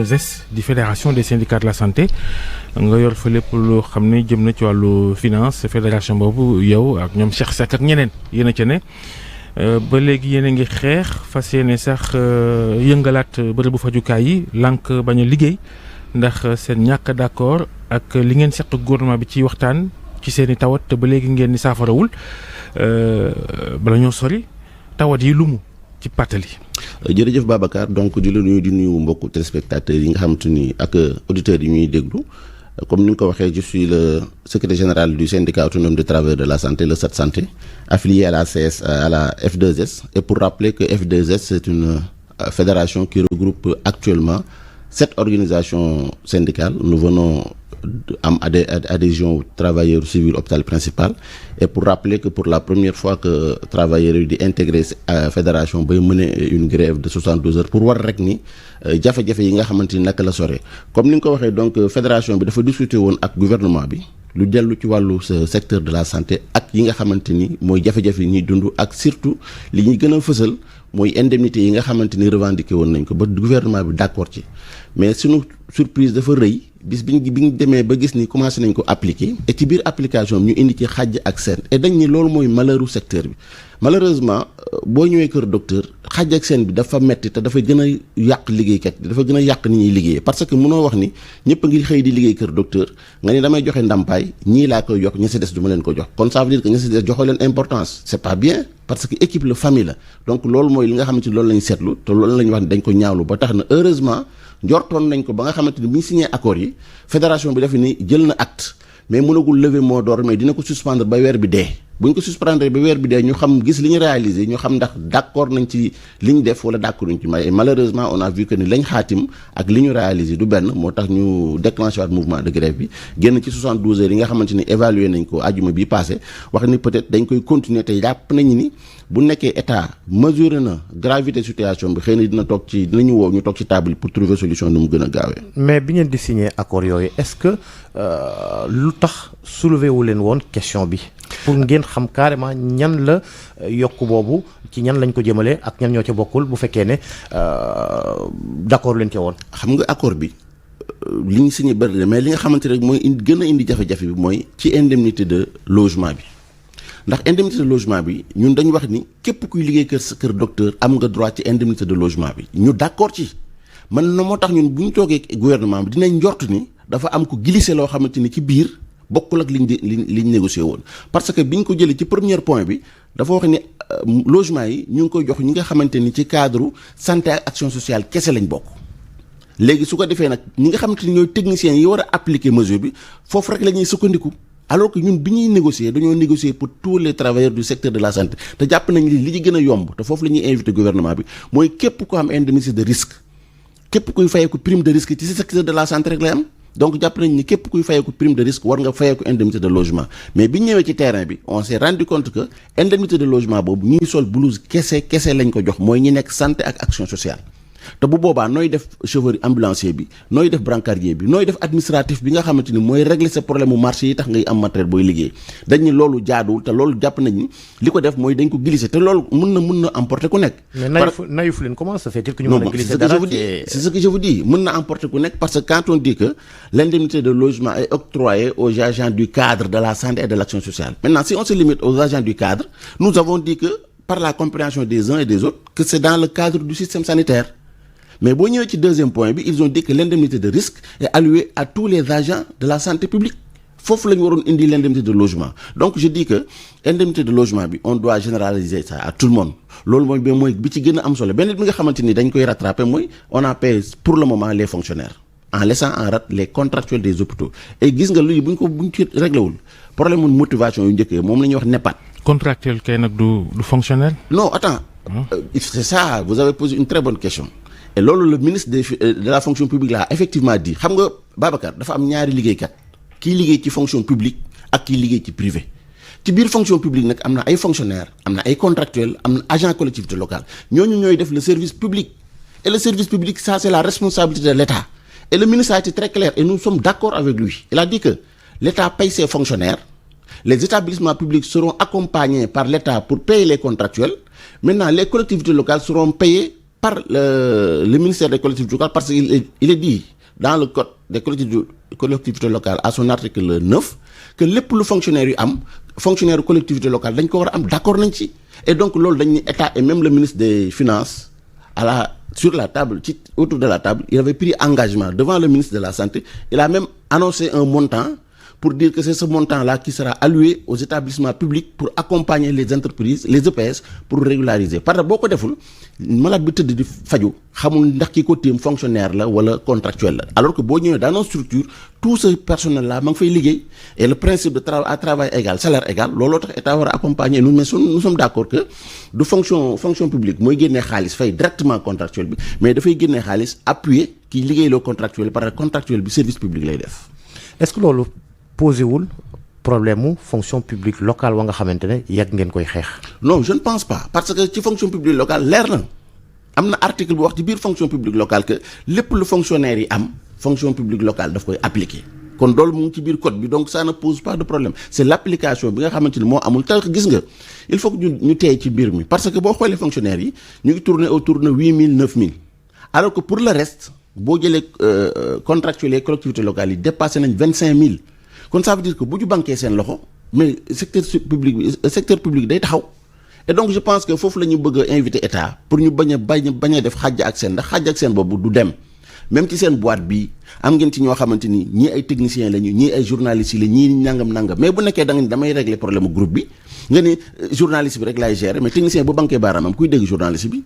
F2S di fédération des syndicats de la santé nga yor fa lépp loo xam ne jëm na ci wàllu finance fédération boobu yow ak ñoom Cheikh Seck ak ñeneen yéen a ca ne ba léegi yéen a ngi xeex fas yéene sax yëngalaat bërëbu fajukaay yi lànk bañ a liggéey ndax seen ñàkk d'accord ak li ngeen seq gouvernement bi ci waxtaan ci seen i tawat te ba léegi ngeen ni saafarawul bala ñoo sori tawat yi lumu ci pàttali. jërëjëf Babacar donc di la nuyu di nuyu mbokku téléspectateurs yi nga xamante ni ak auditeurs yi ñuy déglu comme ni nga ko waxee je suis le secrétaire général du syndicat autonome des travailleurs de la santé le SAT Santé affilié à la à la F2S et pour rappeler que F2S c'est une fédération qui regroupe actuellement 7 organisations syndicales. Nous venons am adhésion travailleurs civils hôpital principal et pour rappeler que pour la première fois que travailleurs yi di intégrer fédération bay mener une grève de 72 heures pour war rek ni jafe-jafe yi nga xamante ni naka la sore comme ni nga ko waxee donc fédération bi dafa discuter woon ak gouvernement bi lu dellu ci wàllu secteur de la santé ak yi nga xamante ni mooy jafe-jafe yi ñuy dund ak surtout li ñuy gën a fësal mooy indemnité yi nga xamante ni revendiqué woon nañ ko ba gouvernement bi d'accord ci mais sunu surprise dafa rëy bis bi ñu demee ba gis ni commencé nañ ko appliquer et ci biir application bi ñu indi ci xàjj ak seen et dañ ni loolu mooy malheuru secteur bi malheureusement boo ñëwee kër docteur xàjj ak seen bi dafa metti te dafa gën a yàq liggéeykat bi dafa gën a yàq ni ñuy liggéeyee parce que mënoo wax ni ñëpp a ngi xëy di liggéey kër docteur nga ni damay joxe ndàmpaay ñii laa koy jox ña si des du ma leen ko jox kon ça veut dire que ña si des joxoo leen importance c'est pas bien parce que équipe la famille la donc loolu mooy li nga xamante ni loolu lañ seetlu te loolu lañ wax ni dañ ko ñaawlu ba tax na heureusement njortoon nañ ko ba nga xamante ni bi ñu signé accord yi fédération bi dafa ni jël na acte mais mënagul lever mot d'ordre mais dina ko suspendre ba weer bi dee bu ñu ko suspendre ba weer bi dee ñu xam gis li ñu réalisé ñu xam ndax d'accord nañ ci li ñu def wala d'accord nañ ci may malheureusement on a vu que ni lañ xaatim ak li ñu réalisé du benn moo tax ñu déclenché waat mouvement de grève bi génn ci 72 heures yi nga xamante ni évalué nañ ko àjjuma bi passé wax ni peut-être dañ koy continuer te jàpp nañu ni bu nekkee état mesuré na gravité situation bi xëy na dinañu woo ñu toog ci table pour trouver solution nu mu gën a gaawee. mais bi ngeen di signé accord yooyu est-ce que lu tax soulever wu leen woon question bi pour ngeen xam carrément ñan la yokk boobu ci ñan lañ ko jëmale ak ñan ñoo ca bokkul bu fekkee ne d'accord leen ca woon. xam nga accord bi li ñu signé bari mais li nga xamante rek mooy gën a indi jafe-jafe bi mooy ci indemnité de logement bi. ndax indemnité de logement bi ñun dañu wax ni képp kuy liggéey kër docteur am nga droit ci indemnité de logement bi ñu d'accord ci man na moo tax ñun bu ñu toogee gouvernement bi dinañ njort ni dafa am ko glissé loo xamante ni ci biir bokkul ak liñ négocié woon parce que bi ñu ko jëlee ci premier point bi dafa wax ni logement yi ñu ngi koy jox ñi nga xamante ni ci cadre santé ak action sociale kese lañ bokk léegi su ko defee nag ñi nga xamante ni ñooy techniciens yi war a appliquer mesure bi foofu rek la ñuy sukkandiku alors que ñun bi ñuy négocier dañoo négocier pour tous les travailleurs du secteur de la santé te jàpp nañ li ci gën a yomb te foofu la ñuy invité gouvernement bi mooy képp ku am indemnité de risque képp kuy fayeeku prime de risque ci secteur de la santé rek lay am donc jàpp nañ ni képp kuy fayeeku prime de risque war nga fayeeku indemnité de logement mais bi ñu ñëwee ci terrain bi on s'est rendu compte que indemnité de logement boobu ñuy sol blouse kese lañ ko jox mooy ñi nekk santé ak action sociale te bu boobaa nooy def chauffeur ambulancier bi nooy def brancardier bi nooy def administratif bi nga xamante ni mooy régler sa problème mu marché yi tax ngay am matériel booy liggéey dañ ni loolu jaaduwul te loolu jàpp nañ ni li ko def mooy dañ ko glisser te loolu mun na emporter ku nekk. mais nayuf leen comment ça fait-il que ñu mën a glisser dara c'est ce que je vous dis mën na emporter ku nekk parce que quand on dit que l'indemnité de logement est octroyée aux agents du cadre de la santé et de l'action sociale maintenant si on se limite aux agents du cadre nous avons dit que par la compréhension des uns et des autres que c'est dans le cadre du système sanitaire. Mais boo ñëwee ci deuxième point bi ils ont dit que l'indemnité de risque est allouée à tous les agents de la santé publique foofu la ñu waroon indi l'indemnité de logement donc je dis que indemnité de logement bi on doit généraliser ça à tout le monde loolu mooy bi ci gën a am solo benn bi nga xamante ni dañ koy rattraper mooy on a payé pour le moment les fonctionnaires en laissant en rade les contractuels des hôpitaux et gis nga luy bu ñu ci réglé wul problème mu motivation yu njëkkee moom la ñuy wax NEPAD. contractuel kay nag du fonctionnaire. non attends c'est ça vous avez posé une très bonne question. et loolu le ministre de la fonction publique là effectivement dit xam nga Babacar dafa am ñaari liggéeykat kii liggéey ci fonction publique ak kii liggéey ci privé ci biir fonction publique nag am na ay fonctionnaires am na ay contractuels am na agent collectivité locale ñooñu ñooy def le service public et le service public ça c'est la responsabilité de l'État et le ministre a été très clair et nous sommes d'accord avec lui il a dit que l'État paye ses fonctionnaires les établissements publics seront accompagnés par l'État pour payer les contractuels maintenant les collectivités locales seront payées par le ministère des collectivités locales, parce qu'il est dit dans le code des collectivités locales à son article 9 que lépp lu fonctionnaire yu am fonctionnaire collectivité locale dañ ko war a am d'accord nañ ci. Et donc loolu dañ ni état et même le ministre des finances sur la table autour de la table il avait pris engagement devant le ministre de la santé. Il a même annoncé un montant pour dire que c'est ce montant-là qui sera alloué aux établissements publics pour accompagner les entreprises, les EPS, pour régulariser. Parce que beaucoup de fois, malade bi tëdd di faju xamul ndax ki ko téem fonctionnaire la wala contractuel la. Alors que boo ñëwee dans nos structures tout ce personnel-là ma ngi fay liggéey et le principe de travail égal salaire égal looloo tax état war a accompagner nous mais nous sommes d'accord que du fonction publique mooy génnee xaalis fay directement contractuel bi mais dafay génnee xaalis appuyer kii liggéey loo contractuel parce que contractuel bi service public lay def. Est-ce que loolu posé wul problème mu fonction publique locale wa nga xamante ne yàgg ngeen koy xeex. Non je ne pense pas parce que ci fonction publique locale leer na am na article bu wax ci biir fonction publique locale que lépp lu fonctionnaire yi am fonction publique locale daf koy appliquer kon loolu mu ngi ci biir code bi donc ça ne pose pas de problème c'est l'application bi nga xamante ni moo amul tax gis nga il faut que ñu teey ci mbir mi parce que boo xoolee fonctionnaires yi ñu ngi tourner autour de 8000 9000 alors que pour le reste boo jëlee contractuels et collectivités locales yi dépassé nañ 25000. kon ça veut dire que bu ñu banquee seen loxo mais secteur public day taxaw et donc je pense que foofu la ñu bëgg a inviter état pour ñu bañ a def xàjj ak seen ndax xàjj ak seen boobu du dem même ci seen boîte bi am ngeen ci ñoo xamante ni ñii ay techniciens lañu ñii ay journalistes yi la ñii nangam mais bu nekkee da nga ni damay régler problème groupe bi nga ni journaliste bi rek laay gérer mais technicien bu banquee baaraamam kuy dégg journaliste bi.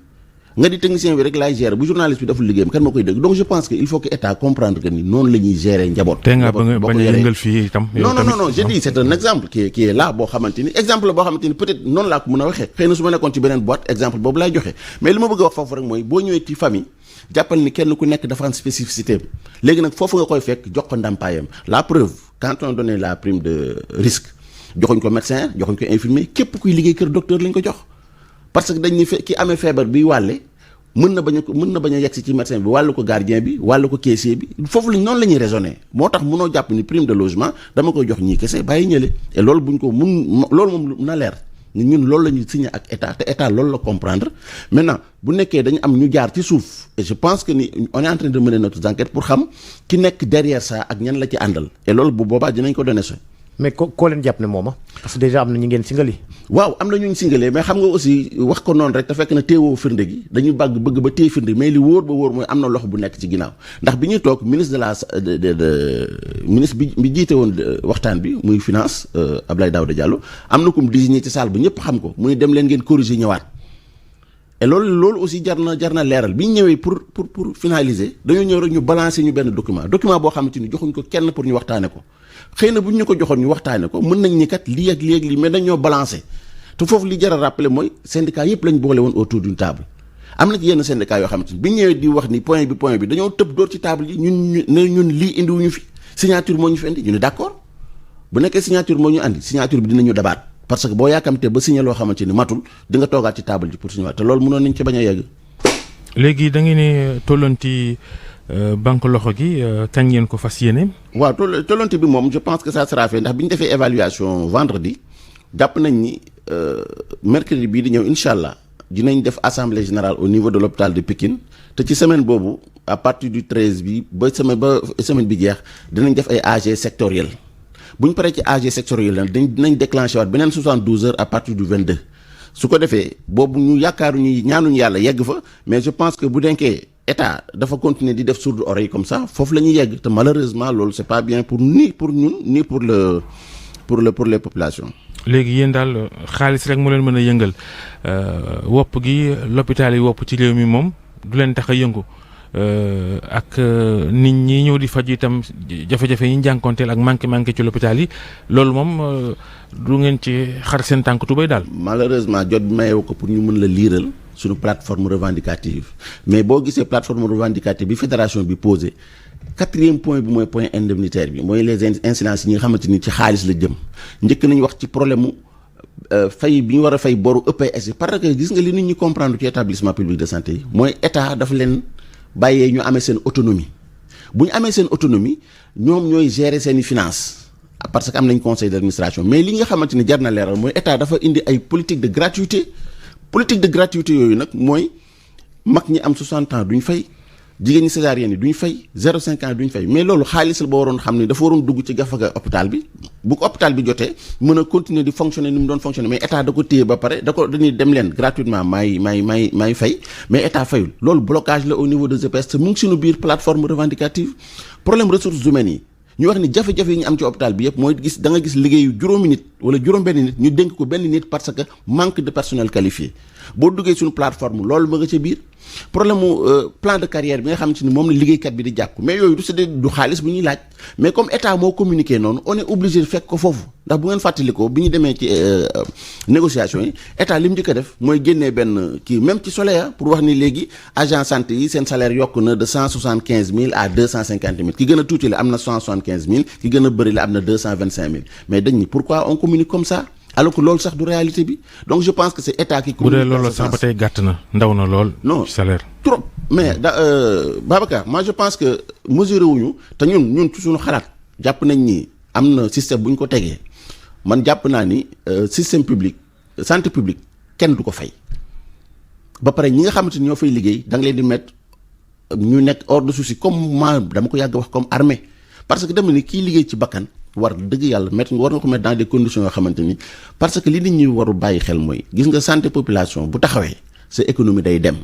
nga di technicien bi rek laay gérer bu journaliste bi deful liggéeyam kan moo koy dégg donc je pense que il faut que état comprendre que ni noonu la ñuy gérer njaboot. te nga bañ a yëngal fii itam. non je dis c'est un exemple qui est là boo xamante ni exemple boo xamante ni peut-être noonu laa ko mën a waxee xëy na su ma nekkoon ci beneen boîte exemple boobu laay joxe mais li ma bëgg a wax foofu rek mooy boo ñëwee ci famille jàppal ni kenn ku nekk dafa am spécificité léegi nag foofu nga koy fekk jox ko ndàmpaayam la preuve quand on donné la prime de risque joxuñ ko médecin joxuñ ko infirmier képp kuy liggéey kër docteur lañ ko jox parce que dañ ni ki amee feebar bi wàlle mën na bañ a yegsi ci médecin bi wàllu ko gardien bi wàllu ko caissier bi foofu lañ noonu la ñuy raisonner moo tax mënoo jàpp ni prime de logement dama koy jox ñii kese bàyyi ñële et loolu buñ ko loolu moom na leer ñun loolu la ñuy signé ak état te état loolu la comprendre maintenant bu nekkee dañu am ñu jaar ci suuf et je pense que ni on est en train de mener notre enquête pour xam ki nekk derrière ça ak ñan la ci àndal et loolu bu boobaa dinañ ko donné so mais koo leen jàpp ne mooma parce que déjà am na ñu ngeen singali. waaw am na ñu singalee mais xam nga aussi wax ko noonu rek te fekk na téewoo firnde gi dañuy bëgg ba téye firnde mais li wóor ba wóor mooy am na loxo bu nekk ci ginnaaw ndax bi ñuy toog ministre ministre bi jiite woon waxtaan bi muy finance Abdoulaye Daouda Diallo am na kum désigné ci salle ba ñëpp xam ko muy dem leen ngeen corriger ñëwaat et loolu aussi jar na leeral bi ñu ñëwee pour finaliser dañoo ñëw rek ñu balancer ñu benn document boo xamante ni joxuñ ko kenn pour ñu waxtaane ko xëy na bu ñu ko joxoon ñu waxtaane ko mën nañ ni kat lii ak lii mais dañoo balancer te foofu li jar a rappeler mooy syndicat yëpp lañ boole woon autour d'une table am na ci yenn syndicat yoo xamante ni bi ñu ñëwee di wax ni point bi dañoo tëb door ci table yi ñun lii indiwuñu fi signature moo ñu fi indi ñu ne d'accord bu nekkee signature moo ñu andi signature bi dinañu dabaat parce que boo yaakamtee ba signé loo xamante ni matul di nga toogaat ci table ji pour signé waat te loolu mënoon nañ ci bañ a yegg. léegi da ngeen ne tollanti banque loxo gi kañ ngeen ko fas yéene. waaw tollanti bi moom je pense que ça sera fait ndax bi ñu defee évaluation vendredi jàpp nañ ni mercredi bii di ñëw incha allah dinañ def assemblée générale au niveau de l'hôpital de Pikine te ci semaine boobu à partir du 13 bi ba semaine bi jeex dinañ def ay AG sectoriel bu ñu paree ci AG sectoriel la dinañ déclenché waat beneen 72 heures à partir du 22 su ko defee boobu ñu yaakaaruñu ñaanuñu yàlla yegg fa mais je pense que bu denkee état dafa continuer di def sourde oreille comme ça foofu la ñuy yegg te malheureusement loolu c'est pas bien pour ñun ni pour les populations. léegi yéen daal xaalis rek mu leen mën a yëngal wopp gi l'hôpital yi wopp ci réew mi moom du leen tax a yëngu ak nit ñi ñëw di faj itam jafe-jafe yi ñu jànkoonteel ak manqué ci l'hôpital yi loolu moom du ngeen ci xar seen tànk tubéy daal. malheureusement jot bi mayewu ko pour ñu mën la liiral suñu plateforme revendicative mais boo gisee plateforme revendicative bi fédération bi posé 4e point bi mooy point indemnitaire bi mooy les incidences yi nga xamante ni ci xaalis la jëm njëkk nañu wax ci problème mu fay bi ñu war a fay boru EPS yi parce que gis nga li nit ñi comprendre ci établissement public de santé yi mooy état dafa leen bàyyee ñu amee seen autonomie bu ñu amee seen autonomie ñoom ñooy gérer seen i finances parce que am nañ conseil d'administration mais li nga xamante ni jar na leeral mooy état dafa indi ay politique de gratuité yooyu nag mooy mag ñi am 60 ans duñ fay jigéen ñi césarienne yi duñ fay 0,5 ans duñ fay mais loolu xaalis la ba waroon xam ne dafa waroon dugg ci gafaga hôpital bi bu ko hôpital bi jotee mën a continuer di fonctionner ni mu doon fonctionner mais état da ko téye ba pare dañuy dem leen gratuitement maay fay mais état fayul loolu blocage la au niveau de GPS te mu ngi suñu biir plateforme revendicative problème ressources humaines yi ñu wax ni jafe-jafe yi ñu am ci hôpital bi yëpp mooy gis da nga gis liggéeyu juróomi nit wala juróom-benn nit ñu dénk ko benn nit parce que manque de personnel qualifié boo duggee suñu plateforme loolu ma nga ca biir problème mu plan de carrière bi nga xamante ni moom la liggéeykat bi di jàpp mais yooyu du xaalis bu ñuy laaj mais comme état moo communiqué noonu on est obligé de fekk ko foofu ndax bu ngeen fàttalikoo bi ñu demee ci négociation yi état li mu njëkk a def mooy génnee benn kii même ci Soleil pour wax ni léegi agent santé yi seen salaire yokk na de 175 000 à 250 000 ki gën a tuuti la am na 175 000 ki gën a bëri la am na 225 000 mais dañ ni pourquoi on communique comme ça alors que loolu sax du réalité bi donc je pense que c'est état qui communique. bu dee loolu sax ba tey gàtt na ndaw na lool. non salaire trop mais Babacar moi je pense que mesuré wuñu te ñun ci suñu xalaat jàpp nañ ni am na système bu ñu ko tegee man jàpp naa ni système public santé publique kenn du ko fay ba pare ñi nga xamante ni ñoo fay liggéey da nga leen di mettre ñu nekk hors de souci comme moi dama ko yàgg wax comme armée parce que dama ni kii liggéey ci bakkan war dëgg yàlla war nga ko mettre dans des conditions yoo xamante ni parce que li nit ñi warul bàyyi xel mooy gis nga santé population bu taxawee sa économie day dem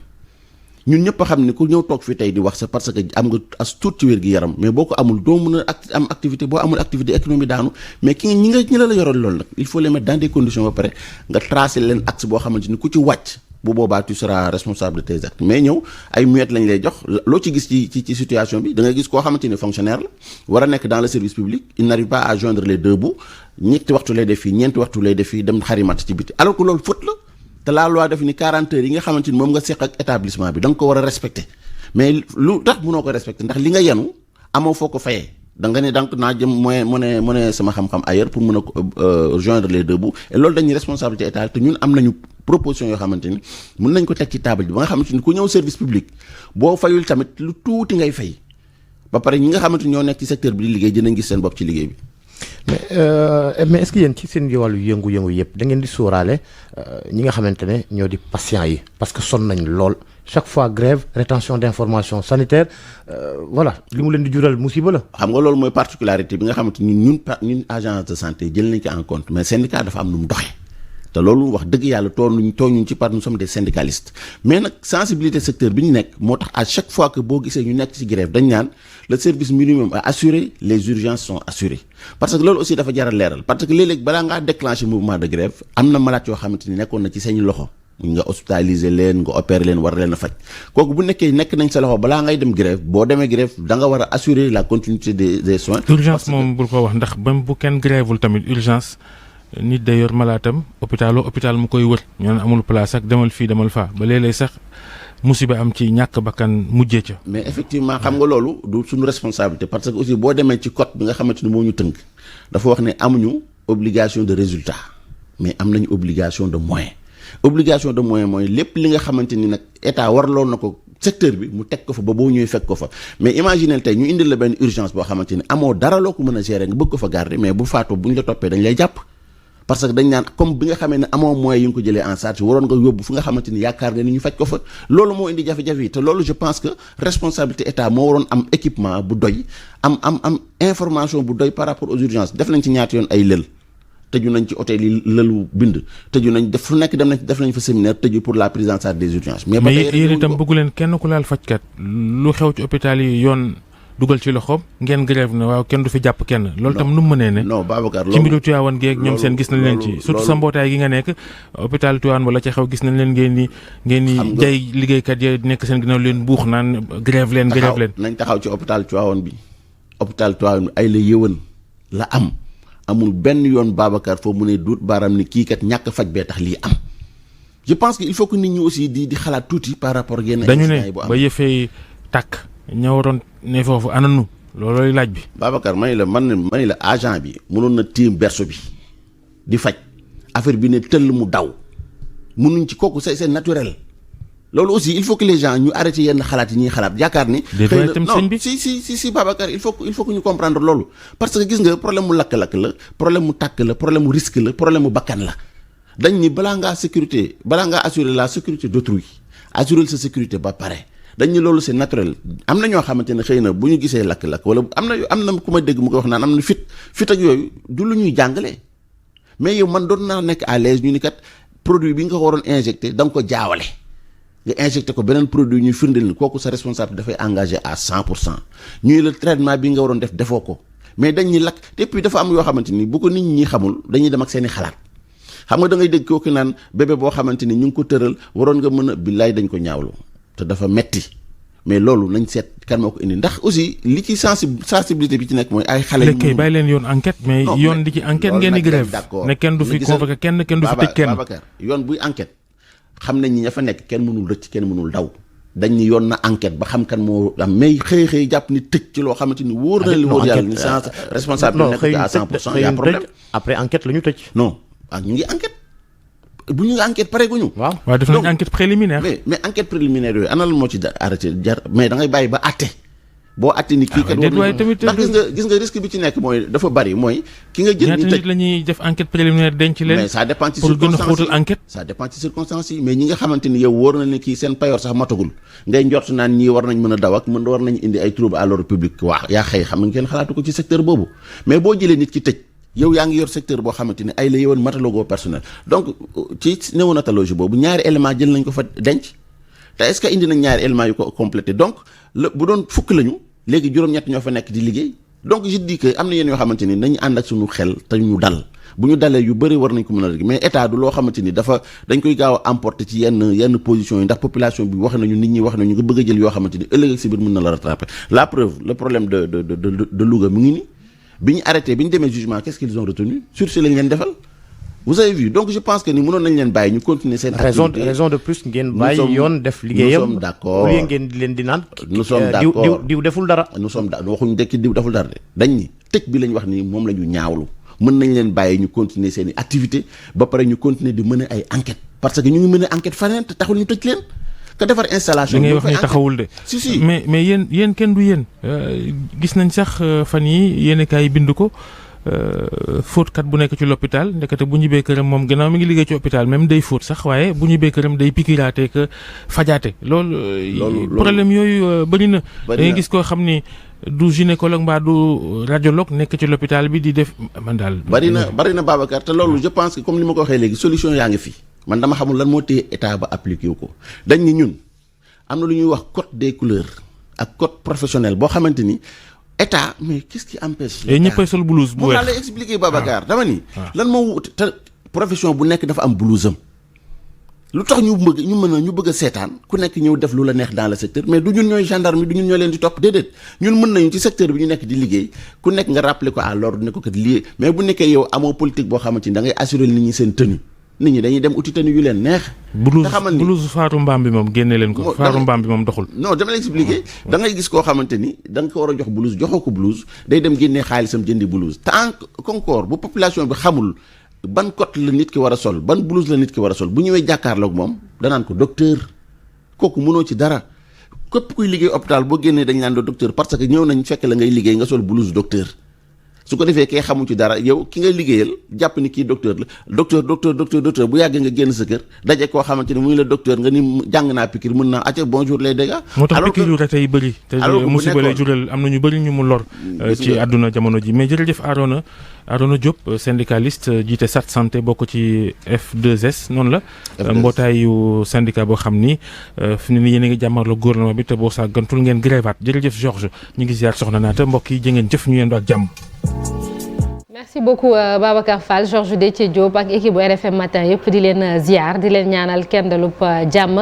ñun ñëpp a xam ne ku ñëw toog fi tey di wax c'est parce que am nga as tuut ci wér gi yaram mais boo ko amul doo mën a am activité boo amul activité économie daanu mais ñi la yoroon loolu nag il faut les mettre dans des conditions ba pare nga tracer leen axe boo xamante ni ku ci wàcc bu boobaa tu seras responsable de tes actes mais ñëw ay muettes lañ lay jox loo ci gis ci situation bi da nga gis koo xamante ni fonctionnaire la war a nekk dans le service public il n'arrive pas à joindre les deux bouts ñetti waxtu lay def fii ñeenti waxtu lay def fii dem xarimat ci biti alors que loolu faute la te la loi def ni 40 heures yi nga xamante ni moom nga seq ak établissement bi da nga ko war a respecter mais lu tax mënoo ko respecter ndax li nga yenu amoo foo ko fayee da nga ne donc naa jëm mu ne sama xam-xam ailleurs pour mën a joindre les deux bouts et loolu dañuy responsabilité état te ñun am nañu proposition yoo xamante ni mën nañ ko teg ci table bi ba nga xamante ni ku ñëw service public boo fayul tamit lu tuuti ngay fay ba pare ñi nga xamante ni ñoo nekk ci secteur bi di liggéey dinañ gis seen bopp ci liggéey bi. mais est-ce que yéen ci seen wàllu yëngu-yëngu yëpp da ngeen di sóoraale ñi nga xamante ne ñoo di patients yi parce que sonn nañ lool chaque fois grève rétention d'informations sanitaires voilà li mu leen di jural musiba la. xam nga loolu mooy particularité bi nga xamante ni ñun agence de santé jël nañ ko en compte mais syndicat dafa am nu mu doxee te loolu wax dëgg yàlla tooñuñ ci part nous sommes des syndicalistes mais nag sensibilité secteur bi ñu nekk moo tax à chaque fois que boo gisee ñu nekk ci grève dañ naan le service minimum est assuré les urgences sont assurées parce que loolu aussi dafa jar a leeral parce que léeg-léeg balaa ngaa déclencher mouvement de grève am na malade yoo xamante ni nekkoon na ci seen loxo nga hospitaliser leen nga opérer leen war leen a faj kooku bu nekkee nekk nañ sa loxo balaa ngay dem grève boo demee grève da nga war a assurer la continuité des soins. urgence moom bul ko wax ndax même bu kenn grèvewul tamit urgence nit day yor malaatam hôpital mu koy wër ñoo amul place ak demal fii demal faa ba léeg-léeg sax musiba am ci ñàkk bakkan mujjee ca. mais effectivement xam nga loolu du suñu responsabilité parce que aussi boo demee ci code bi nga xamante ni moo ñu tënk dafa wax ne amuñu obligation de résultat mais am nañu obligation de moyen mooy lépp li nga xamante ni nag état warloon na ko secteur bi mu teg ko fa ba boo ñëwee fekk ko fa mais imaginez tey ñu indil la benn urgence boo xamante ni amoo dara loo ko mën a gérer nga bëgg ko fa garder mais bu faatoo bu ñu la toppee dañ lay jàpp parce que dañ naan comme bi nga xamee ne amoo moyen yu nga ko jëlee en charge waroon nga yóbbu fu nga xamante ni yaakaar nga ni ñu faj ko fa loolu moo indi jafe-jafe yi te loolu je pense que responsabilité état moo waroon am équipement bu doy am information bu doy par rapport aux urgences def nañ ci ñaata yoon ay lël tëju nañ ci hôtel yi lëlu bind tëju nañ def fu nekk def nañ fa séminaire tëju pour la prise en charge des urgences mais yéen itam bëggu leen kenn ku laal fajkat lu xew ci hôpital yi yoon dugal ci loxoom ngeen grève ne waaw kenn du fi jàpp kenn loolu tam nu mu mënee ne non Babacar loolu ci mbiru Tivaouane geeg ñoom seen gis nañ leen ci surtout sa mbootaay gi nga nekk hôpital Tivaouane wala ca xew gis nañ leen ngeen ni jay liggéeykat ya nekk seen ginnaaw leen buux naan grève leen nañ taxaw ci hôpital Tivaouane bi ay la yëwan la amul benn yoon Babacar foo mu ne duut baaraam ni kii kat ñàkk faj bee tax lii am je pense que il faut que nit ñi aussi di xalaat tuuti par rapport ak yenn dañu ne ba yëfee tàkk ña waroon ne foofu ananu loolooy laaj bi. Babacar man la agent bi mënoon na tiim berceau bi di faj affaire bi ne tëll mu daw mënuñ ci kooku c'est naturel loolu aussi il faut que les gens ñu arrêté yenn xalaat yi ñuy xalaat yaakaar ni. xëy na non si Babacar il faut que ñu comprendre loolu. parce que gis nga problème mu lakk-lakk la problème mu tàkk la problème mu risque la problème mu bakkan la dañ ni balaa ngaa assurer la sécurité d'autrui assurer sa sécurité ba pare dañ ni loolu c'est naturel am na ñoo xamante ne xëy na bu ñu gisee lakk-lakk wala am na ku ma dégg mu koy wax naan am na fit ak yooyu du lu ñuy jàngale mais yow man doon naa nekk à l'aise ñu ni kat produit bi nga ko waroon injecté da nga ko jaawale nga injecté ko beneen produit ñuy firndeel ni kooku sa responsable dafay engagé à 100% ñuy le traitement bi nga waroon def defoo ko mais dañ ñi lakk te puis dafa am yoo xamante ni bu ko nit ñi xamul dañuy dem ak seeni xalaat xam nga da ngay dégg kooku naan bébé boo xamante ni ñu ngi ko tëral waroon nga mën a billaay dañ ko ñaawlu te dafa metti mais loolu nañ seet kan moo ko indi ndax aussi li ci sensibilité bi ci nekk mooy ay xale léegi bàyyi leen yoon enquête mais yoon di ci enquête ngeen di grève ne kenn du fi convoqué kenn du fi tëj kenn Babacar yoon buy enquête xam nañ ñi ña fa nekk kenn mënul rëcc kenn mënul daw dañ ni yoon na enquête ba xam kan moo am mais xëy jàpp ni tëj ci loo xamante ni wóor na li wóor yàlla ni sans responsable nekk à 100% y a problème après enquête la ñu tëj non ñu ngi enquête bu ñu ngi enquête pare guñu waaw def nañ enquête préliminaire mais enquête préliminaire yooyu ana lan moo ci arrêté jar mais da ngay bàyyi ba àtte boo àtte ni kii kat ndax gis nga risque bi ci nekk mooy dafa bari mooy ki nga jël ñaata nit la ñuy def enquête préliminaire denc leen mais ça dépend ci pour gën a xóotal enquête ça dépend ci circonstances yi mais ñi nga xamante ni yow wóor na ne kii seen payoor sax matagul ngay njort naan ñii war nañ mën a daw ak war nañ indi ay trouble à l'ordre public waaw yaa xëy xam nga kenn xalaatu ko ci secteur boobu mais boo jëlee nit ki tëj yow yaa ngi yor secteur boo xamante ni ay la yowoon matalogo personnel donc ci néonatologie boobu ñaari élément jël nañ ko fa denc te est-ce que indi nañ ñaari éléments yu ko complété donc bu doon fukk lañu léegi juróom-ñett ñoo fa nekk di liggéey donc je dis que am na yéen yoo xamante ni nañu ànd ak suñu xel te ñu dal bu ñu dalee yu bëri war nañ ko mën a régler mais état du loo xamante ni dañ koy gaaw a emporter ci yenn position yi ndax population bi wax nañu nit ñi wax nañu nga bëgg a jël yoo xamante ni ëllëg ak si biir mën na la rattraper la preuve le problème de Louga mu ngi ni bi ñu arrêté bi ñu demee jugement qu'est-ce qu'ils ont retenu sursis lañ leen defal vous avez vu donc je pense que ni mënoon nañ leen bàyyi ñu continuer seen activité raison de plus ngeen bàyyi yoon def liggéeyam nous sommes d'accord au lieu ngeen di leen di naan nous sommes d'accord diw deful dara waxuñu dekki diw deful dara de dañ ni tëj bi lañ wax ni moom la ñu ñaawlu mën nañ leen bàyyi ñu continuer seen i activité ba pare ñu continuer di mener ay enquête parce que ñu ngi mener enquête faneen te taxul ñu tëj leen ka defar installation li ngay wax ni taxawul de si mais yéen kenn du yéen gis nañ sax fan yi yéen kaay bind ko fóotkat bu nekk ci l'hôpital ndekete bu ñibbee këram moom gannaaw mi ngi liggéey ci hôpital même day fóot sax waaye bu ñibbee këram day pikiraate que fajaate loolu problème yooyu bëri na da ngay gis koo xam ni du gynécologue mbaa du radiologue nekk ci l'hôpital bi di def man daal bari na Babacar te loolu je pense que comme ni ma ko waxee léegi solution yaa ngi fi man dama xamul lan moo téye état ba appliqué wu ko dañ ni ñun am na lu ñuy wax code des couleurs ak code professionnel boo xamante ni état mais qu'est-ce qui empêche ñëppay sol blouse bu weex moom laa lay expliquer Babacar dama ni lan moo wut te profession bu nekk dafa am blouse am lu tax ñu bëgg a seetaan ku nekk ñëw def lu la neex dans le secteur mais du ñun ñooy gendarme du ñun ñoo leen di topp déedéet ñun mën nañu ci secteur bi ñu nekk di liggéey ku nekk nga rappeler ko à l'ordre ne ko kat lii mais bu nekkee yow amoo politique boo xamante ni da ngay assurer nit ñi seen tenue nit ñi dañuy dem uti tenue yu leen neex blouse faaru mbaam bi moom génne leen ko faaru mbaam bi moom doxul non dama lay expliquer da ngay gis koo xamante ni da nga ko war a jox blouse joxoo ko blouse day dem génnee xaalisam jëndi blouse te encore bu population bi xamul ban code la nit ki war a sol ban blouse la nit ki war a sol bu ñëwee jàkkaarloog moom danaan ko docteur kooku mënoo ci dara képp kuy liggéey hôpital boo génnee dañ naan do docteur parce que ñëw nañ fekk la ngay liggéey nga sol blouse docteur su ko defee kay xamu ci dara yow ki nga liggéeyal jàpp ni kii docteur la docteur bu yàggee nga génn sa kër daje koo xamante ni muy la docteur nga ni jàng naa piqûre mën naa acca bonjour les dégâts. moo tax piqûre yu rate yi bëri te musiba lay jural am na ñu bëri ñu mu lor ci àdduna jamono ji mais jërëjëf Arona Diop syndicaliste jiite Sat Santé bokk ci F2S noonu la mbootaayu syndicat boo xam ni fi mu ne nii yéen a ngi jàmmarloo gouvernement bi te boo saa gantul ngeen grévaat jërëjëf Georges ñu ngi ziar soxna naata mbokk yi jëngeen jëf ñu yendoo ak jàmm. merci beaucoup Babacar Fall Georges Déthié Diop ak équipe bu RFM matin yëpp di leen ziar di leen ñaanal kenn dalub jàmm